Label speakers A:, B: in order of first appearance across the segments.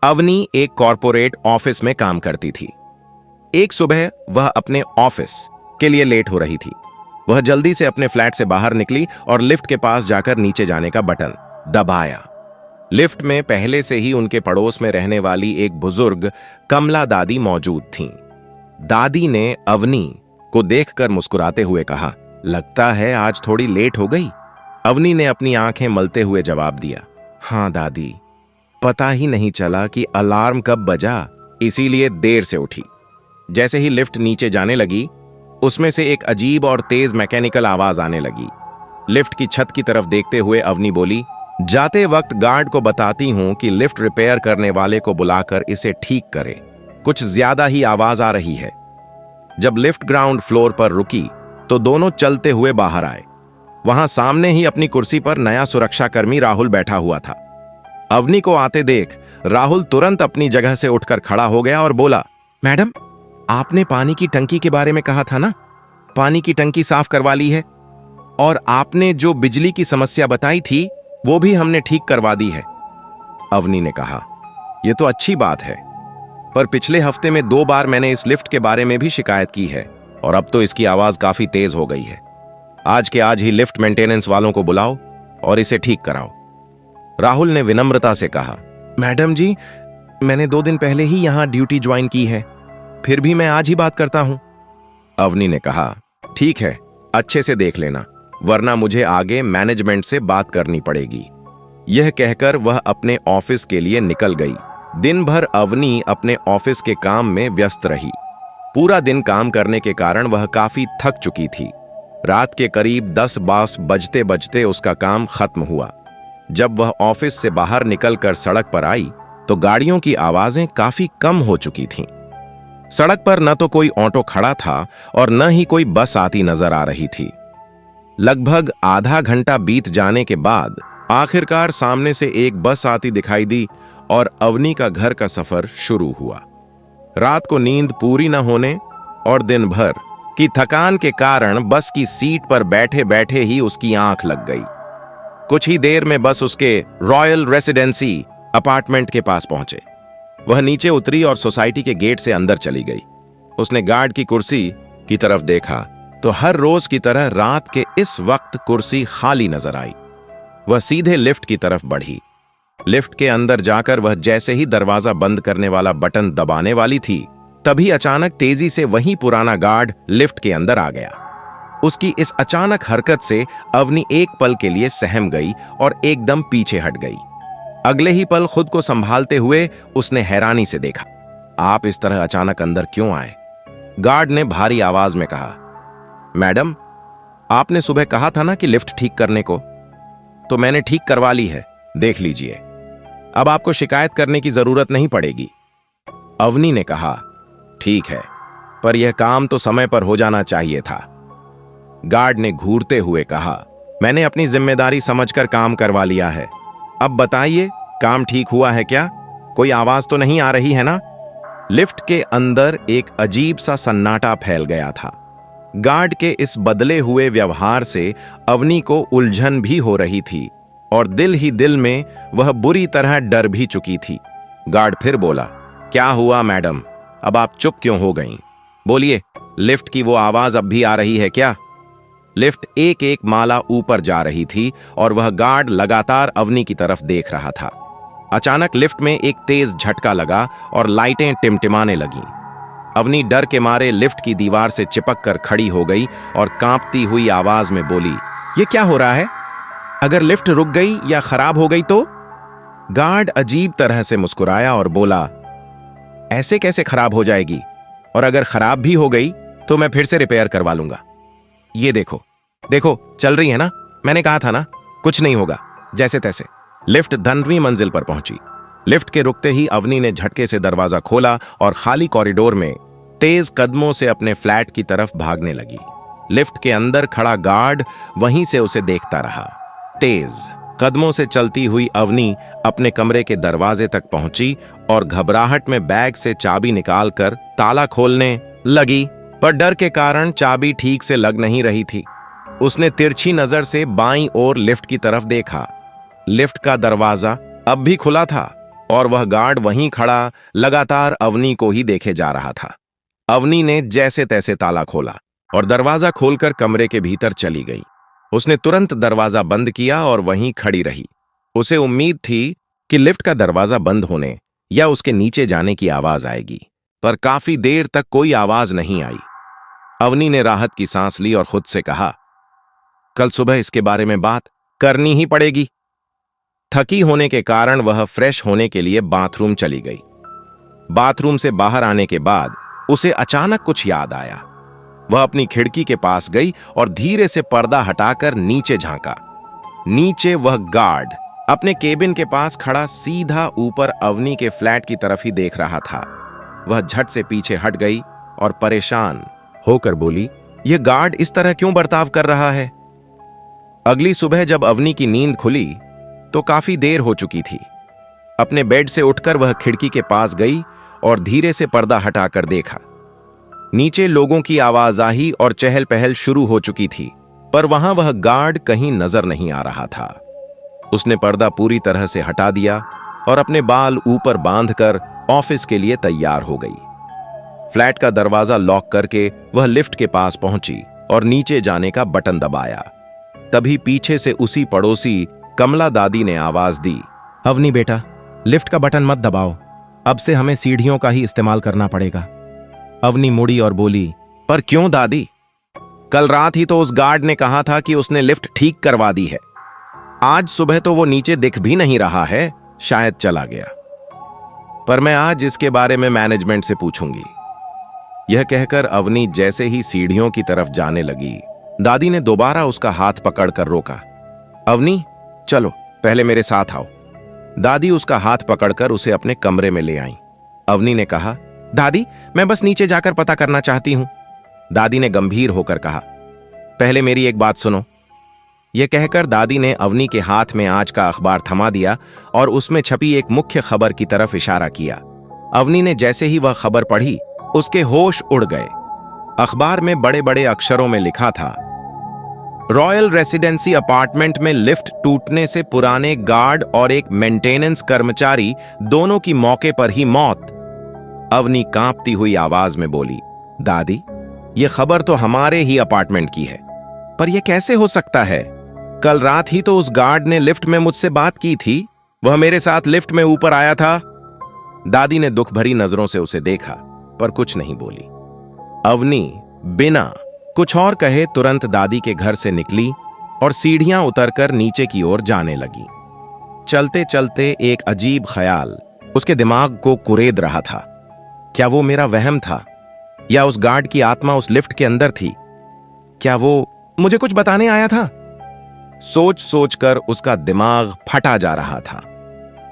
A: अवनी एक corporate office में काम करती थी। एक सुबह वह अपने ऑफिस के लिए लेट हो रही थी। वह जल्दी से अपने फ्लैट से बाहर निकली और लिफ्ट के पास जाकर नीचे जाने का बटन दबाया। लिफ्ट में पहले से ही उनके पड़ोस में रहने वाली एक बुजुर्ग कमला दादी मौजूद थीं। दादी ने अवनी को देखकर मुस्कुराते हुए कहा, लगता है आज थोड़ी लेट हो गई। अवनी ने अपनी आंखें मलते हुए जवाब दिया, हाँ दादी, पता ही नहीं चला कि अलार्म कब बजा, इसीलिए देर से उठी। जैसे ही लिफ्ट नीचे जाने लगी, उसमें से एक अजीब और तेज मैकेनिकल आवाज आने लगी। लिफ्ट की छत की तरफ देखते हुए अवनी बोली, जाते वक्त गार्ड को बताती हूं कि लिफ्ट रिपेयर करने वाले को बुलाकर इसे ठीक करे, कुछ ज्यादा ही आवाज आ रही है। जब लिफ्ट ग्राउंड फ्लोर पर रुकी तो दोनों चलते हुए बाहर आए। वहां सामने ही अपनी कुर्सी पर नया सुरक्षाकर्मी राहुल बैठा हुआ था। अवनी को आते देख राहुल तुरंत अपनी जगह से उठकर खड़ा हो गया और बोला, मैडम, आपने पानी की टंकी के बारे में कहा था ना, पानी की टंकी साफ करवा ली है, और आपने जो बिजली की समस्या बताई थी वो भी हमने ठीक करवा दी है। अवनी ने कहा, यह तो अच्छी बात है, पर पिछले हफ्ते में 2 बार मैंने इस लिफ्ट के बारे में भी शिकायत की है और अब तो इसकी आवाज काफी तेज हो गई है। आज के आज ही लिफ्ट मेंटेनेंस वालों को बुलाओ और इसे ठीक कराओ। राहुल ने विनम्रता से कहा, मैडम जी, मैंने 2 दिन पहले ही यहां ड्यूटी ज्वाइन की है, फिर भी मैं आज ही बात करता हूं। अवनी ने कहा, ठीक है, अच्छे से देख लेना, वरना मुझे आगे मैनेजमेंट से बात करनी पड़ेगी। यह कहकर वह अपने ऑफिस के लिए निकल गई। दिन भर अवनी अपने ऑफिस के काम में व्यस्त रही। पूरा दिन काम करने के कारण वह काफी थक चुकी थी। रात के करीब 10 बजते बजते उसका काम खत्म हुआ। जब वह ऑफिस से बाहर निकलकर सड़क पर आई तो गाड़ियों की आवाजें काफी कम हो चुकी थीं। सड़क पर न तो कोई ऑटो खड़ा था और न ही कोई बस आती नजर आ रही थी। लगभग आधा घंटा बीत जाने के बाद आखिरकार सामने से एक बस आती दिखाई दी और अवनी का घर का सफर शुरू हुआ। रात को नींद पूरी न होने और दिन भर की थकान के कारण बस की सीट पर बैठे बैठे ही उसकी आंख लग गई। कुछ ही देर में बस उसके रॉयल रेसिडेंसी अपार्टमेंट के पास पहुंचे। वह नीचे उतरी और सोसाइटी के गेट से अंदर चली गई। उसने गार्ड की कुर्सी की तरफ देखा तो हर रोज की तरह रात के इस वक्त कुर्सी खाली नजर आई। वह सीधे लिफ्ट की तरफ बढ़ी। लिफ्ट के अंदर जाकर वह जैसे ही दरवाजा बंद करने वाला बटन दबाने वाली थी, तभी अचानक तेजी से वही पुराना गार्ड लिफ्ट के अंदर आ गया। उसकी इस अचानक हरकत से अवनी एक पल के लिए सहम गई और एकदम पीछे हट गई। अगले ही पल खुद को संभालते हुए उसने हैरानी से देखा, आप इस तरह अचानक अंदर क्यों आए? गार्ड ने भारी आवाज में कहा, मैडम, आपने सुबह कहा था ना कि लिफ्ट ठीक करने को, तो मैंने ठीक करवा ली है, देख लीजिए। अब आपको शिकायत करने की जरूरत नहीं पड़ेगी। अवनी ने कहा, ठीक है, पर यह काम तो समय पर हो जाना चाहिए था। गार्ड ने घूरते हुए कहा, मैंने अपनी जिम्मेदारी समझकर काम करवा लिया है। अब बताइए, काम ठीक हुआ है क्या? कोई आवाज तो नहीं आ रही है ना? लिफ्ट के अंदर एक अजीब सा सन्नाटा फैल गया था। गार्ड के इस बदले हुए व्यवहार से अवनी को उलझन भी हो रही थी और दिल ही दिल में वह बुरी तरह डर भी चुकी थी। गार्ड फिर बोला, क्या हुआ मैडम, अब आप चुप क्यों हो गईं? बोलिए, लिफ्ट की वो आवाज अब भी आ रही है क्या? लिफ्ट एक एक माला ऊपर जा रही थी और वह गार्ड लगातार अवनी की तरफ देख रहा था। अचानक लिफ्ट में एक तेज झटका लगा और लाइटें टिमटिमाने लगीं। अवनी डर के मारे लिफ्ट की दीवार से चिपक कर खड़ी हो गई और कांपती हुई आवाज में बोली, ये क्या हो रहा है? अगर लिफ्ट रुक गई या खराब हो गई तो? गार्ड अजीब तरह से मुस्कुराया और बोला, ऐसे कैसे खराब हो जाएगी, और अगर खराब भी हो गई तो मैं फिर से रिपेयर करवा लूंगा। ये देखो देखो, चल रही है ना, मैंने कहा था ना, कुछ नहीं होगा, जैसे तैसे। लिफ्ट 10वीं मंजिल पर पहुंची। लिफ्ट के रुकते ही अवनी ने झटके से दरवाजा खोला और खाली कॉरिडोर में तेज कदमों से अपने फ्लैट की तरफ भागने लगी। लिफ्ट के अंदर खड़ा गार्ड वहीं से उसे देखता रहा। तेज कदमों से चलती हुई अवनी अपने कमरे के दरवाजे तक पहुंची और घबराहट में बैग से चाबी निकालकर ताला खोलने लगी, पर डर के कारण चाबी ठीक से लग नहीं रही थी। उसने तिरछी नजर से बाईं ओर लिफ्ट की तरफ देखा। लिफ्ट का दरवाजा अब भी खुला था और वह गार्ड वहीं खड़ा लगातार अवनी को ही देखे जा रहा था। अवनी ने जैसे तैसे ताला खोला और दरवाजा खोलकर कमरे के भीतर चली गई। उसने तुरंत दरवाजा बंद किया और वहीं खड़ी रही। उसे उम्मीद थी कि लिफ्ट का दरवाजा बंद होने या उसके नीचे जाने की आवाज आएगी, पर काफी देर तक कोई आवाज नहीं आई। अवनी ने राहत की सांस ली और खुद से कहा, कल सुबह इसके बारे में बात करनी ही पड़ेगी। थकी होने के कारण वह फ्रेश होने के लिए बाथरूम चली गई। बाथरूम से बाहर आने के बाद उसे अचानक कुछ याद आया। वह अपनी खिड़की के पास गई और धीरे से पर्दा हटाकर नीचे झांका। नीचे वह गार्ड अपने केबिन के पास खड़ा सीधा ऊपर अवनी के फ्लैट की तरफ ही देख रहा था। वह झट से पीछे हट गई और परेशान होकर बोली, यह गार्ड इस तरह क्यों बर्ताव कर रहा है? अगली सुबह जब अवनी की नींद खुली तो काफी देर हो चुकी थी। अपने बेड से उठकर वह खिड़की के पास गई और धीरे से पर्दा हटाकर देखा। नीचे लोगों की आवाजाही और चहल पहल शुरू हो चुकी थी, पर वहां वह गार्ड कहीं नजर नहीं आ रहा था। उसने पर्दा पूरी तरह से हटा दिया और अपने बाल ऊपर बांधकर ऑफिस के लिए तैयार हो गई। फ्लैट का दरवाजा लॉक करके वह लिफ्ट के पास पहुंची और नीचे जाने का बटन दबाया। तभी पीछे से उसी पड़ोसी कमला दादी ने आवाज दी, अवनी बेटा, लिफ्ट का बटन मत दबाओ, अब से हमें सीढ़ियों का ही इस्तेमाल करना पड़ेगा। अवनी मुड़ी और बोली, पर क्यों दादी? कल रात ही तो उस गार्ड ने कहा था कि उसने लिफ्ट ठीक करवा दी है। आज सुबह तो वो नीचे दिख भी नहीं रहा है, शायद चला गया। पर मैं आज इसके बारे में मैनेजमेंट से पूछूंगी। यह कहकर अवनी जैसे ही सीढ़ियों की तरफ जाने लगी, दादी ने दोबारा उसका हाथ पकड़कर रोका। अवनी, चलो पहले मेरे साथ आओ। दादी उसका हाथ पकड़कर उसे अपने कमरे में ले आई। अवनी ने कहा, दादी, मैं बस नीचे जाकर पता करना चाहती हूं। दादी ने गंभीर होकर कहा, पहले मेरी एक बात सुनो। यह कहकर दादी ने अवनी के हाथ में आज का अखबार थमा दिया और उसमें छपी एक मुख्य खबर की तरफ इशारा किया। अवनी ने जैसे ही वह खबर पढ़ी, उसके होश उड़ गए। अखबार में बड़े बड़े अक्षरों में लिखा था, रॉयल रेसिडेंसी अपार्टमेंट में लिफ्ट टूटने से पुराने गार्ड और एक मेंटेनेंस कर्मचारी दोनों की मौके पर ही मौत। अवनी कांपती हुई आवाज में बोली, दादी, यह खबर तो हमारे ही अपार्टमेंट की है, पर यह कैसे हो सकता है? कल रात ही तो उस गार्ड ने लिफ्ट में मुझसे बात की थी, वह मेरे साथ लिफ्ट में ऊपर आया था। दादी ने दुख भरी नजरों से उसे देखा, पर कुछ नहीं बोली। अवनी बिना कुछ और कहे तुरंत दादी के घर से निकली और सीढ़ियां उतरकर नीचे की ओर जाने लगी। चलते चलते एक अजीब ख्याल उसके दिमाग को कुरेद रहा था। क्या वो मेरा वहम था, या उस गार्ड की आत्मा उस लिफ्ट के अंदर थी? क्या वो मुझे कुछ बताने आया था? सोच सोचकर उसका दिमाग फटा जा रहा था।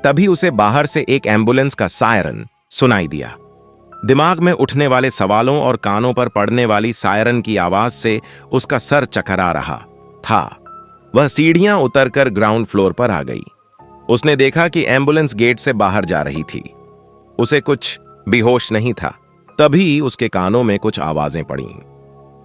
A: तभी उसे बाहर से एक एम्बुलेंस का सायरन सुनाई दिया। दिमाग में उठने वाले सवालों और कानों पर पड़ने वाली सायरन की आवाज से उसका सर चकरा रहा था। वह सीढ़ियां उतरकर ग्राउंड फ्लोर पर आ गई। उसने देखा कि एम्बुलेंस गेट से बाहर जा रही थी। उसे कुछ भी होश नहीं था। तभी उसके कानों में कुछ आवाजें पड़ीं।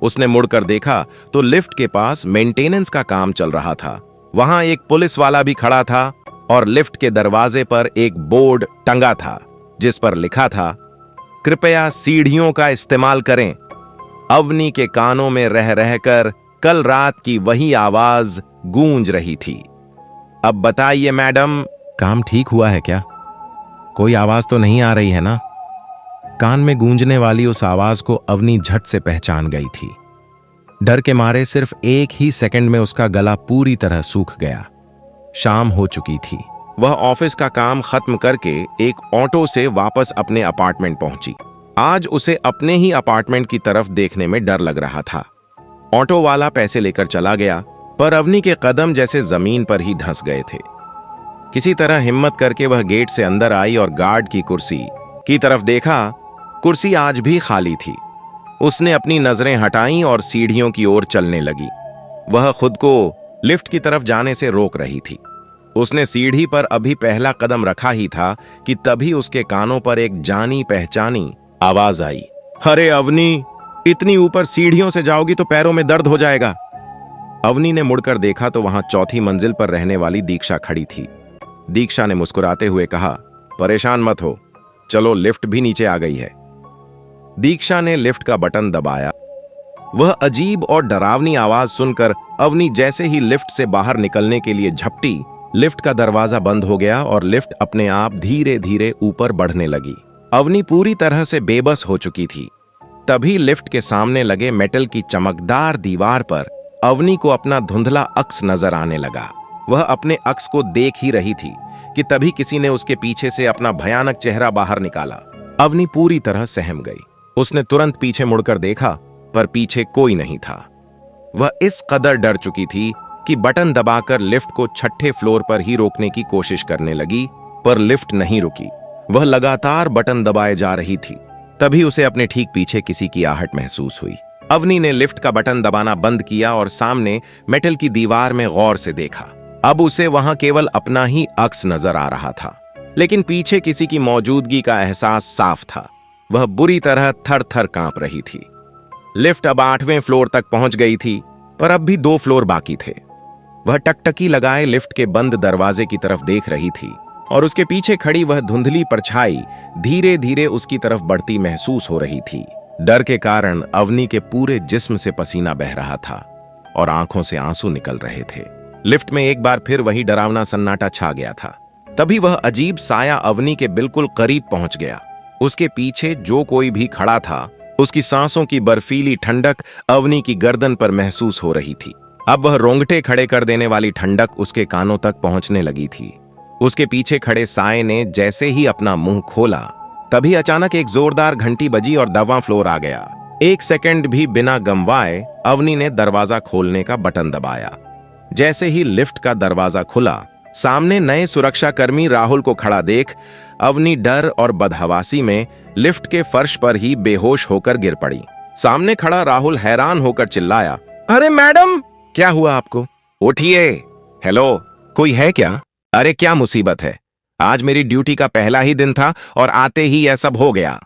A: उसने मुड़कर देखा तो लिफ्ट के पास मेंटेनेंस का काम चल रहा था। वहां एक पुलिस वाला भी खड़ा था और लिफ्ट के दरवाजे पर एक बोर्ड टंगा था जिस पर लिखा था, कृपया सीढ़ियों का इस्तेमाल करें। अवनी के कानों में रह रहकर कल रात की वही आवाज गूंज रही थी। अब बताइए मैडम, काम ठीक हुआ है क्या? कोई आवाज तो नहीं आ रही है ना? कान में गूंजने वाली उस आवाज को अवनी झट से पहचान गई थी। डर के मारे सिर्फ एक ही सेकंड में उसका गला पूरी तरह सूख गया। शाम हो चुकी थी। वह ऑफिस का काम खत्म करके एक ऑटो से वापस अपने अपार्टमेंट पहुंची। आज उसे अपने ही अपार्टमेंट की तरफ देखने में डर लग रहा था। ऑटो वाला पैसे लेकर चला गया, पर अवनी के कदम जैसे जमीन पर ही धंस गए थे। किसी तरह हिम्मत करके वह गेट से अंदर आई और गार्ड की कुर्सी की तरफ देखा। कुर्सी आज भी खाली थी। उसने अपनी नजरें हटाईं और सीढ़ियों की ओर चलने लगी। वह खुद को लिफ्ट की तरफ जाने से रोक रही थी। उसने सीढ़ी पर अभी पहला कदम रखा ही था कि तभी उसके कानों पर एक जानी पहचानी आवाज आई, अरे अवनी, इतनी ऊपर सीढ़ियों से जाओगी तो पैरों में दर्द हो जाएगा। अवनी ने मुड़कर देखा तो वहां चौथी मंजिल पर रहने वाली दीक्षा खड़ी थी। दीक्षा ने मुस्कुराते हुए कहा, परेशान मत हो, चलो लिफ्ट भी नीचे आ गई है। दीक्षा ने लिफ्ट का बटन दबाया। वह अजीब और डरावनी आवाज सुनकर अवनी जैसे ही लिफ्ट से बाहर निकलने के लिए झपटी, लिफ्ट का दरवाजा बंद हो गया और लिफ्ट अपने आप धीरे धीरे ऊपर बढ़ने लगी। अवनी पूरी तरह से बेबस हो चुकी थी। तभी लिफ्ट के सामने लगे मेटल की चमकदार दीवार पर अवनी को अपना धुंधला अक्स नजर आने लगा। वह अपने अक्स को देख ही रही थी कि तभी किसी ने उसके पीछे से अपना भयानक चेहरा बाहर निकाला। अवनी पूरी तरह सहम गई। उसने तुरंत पीछे मुड़कर देखा, पर पीछे कोई नहीं था। वह इस कदर डर चुकी थी कि बटन दबाकर लिफ्ट को छठे फ्लोर पर ही रोकने की कोशिश करने लगी, पर लिफ्ट नहीं रुकी। वह लगातार बटन दबाए जा रही थी। तभी उसे अपने ठीक पीछे किसी की आहट महसूस हुई। अवनी ने लिफ्ट का बटन दबाना बंद किया और सामने मेटल की दीवार में गौर से देखा। अब उसे वहां केवल अपना ही अक्स नजर आ रहा था, लेकिन पीछे किसी की मौजूदगी का एहसास साफ था। वह बुरी तरह थर थर कांप रही थी। लिफ्ट अब 8वें फ्लोर तक पहुंच गई थी, पर अब भी 2 फ्लोर बाकी थे। वह टकटकी लगाए लिफ्ट के बंद दरवाजे की तरफ देख रही थी और उसके पीछे खड़ी वह धुंधली परछाई धीरे धीरे उसकी तरफ बढ़ती महसूस हो रही थी। डर के कारण अवनी के पूरे जिस्म से पसीना बह रहा था और आंखों से आंसू निकल रहे थे। लिफ्ट में एक बार फिर वही डरावना सन्नाटा छा गया था। तभी वह अजीब साया अवनी के बिल्कुल करीब पहुंच गया। उसके पीछे जो कोई भी खड़ा था, उसकी सांसों की बर्फीली ठंडक अवनी की गर्दन पर महसूस हो रही थी। अब वह रोंगटे खड़े कर देने वाली ठंडक उसके कानों तक पहुंचने लगी थी। उसके पीछे खड़े साये ने जैसे ही अपना मुंह खोला, तभी अचानक एक जोरदार घंटी बजी और 10वां फ्लोर आ गया। 1 सेकंड भी बिना गंवाए अवनी ने दरवाजा खोलने का बटन दबाया। जैसे ही लिफ्ट का दरवाजा खुला, सामने नए सुरक्षाकर्मी राहुल को खड़ा देख अवनी डर और बदहवासी में लिफ्ट के फर्श पर ही बेहोश होकर गिर पड़ी। सामने खड़ा राहुल हैरान होकर चिल्लाया, अरे मैडम, क्या हुआ आपको? उठिए। हेलो, कोई है क्या? अरे क्या मुसीबत है? आज मेरी ड्यूटी का पहला ही दिन था और आते ही यह सब हो गया।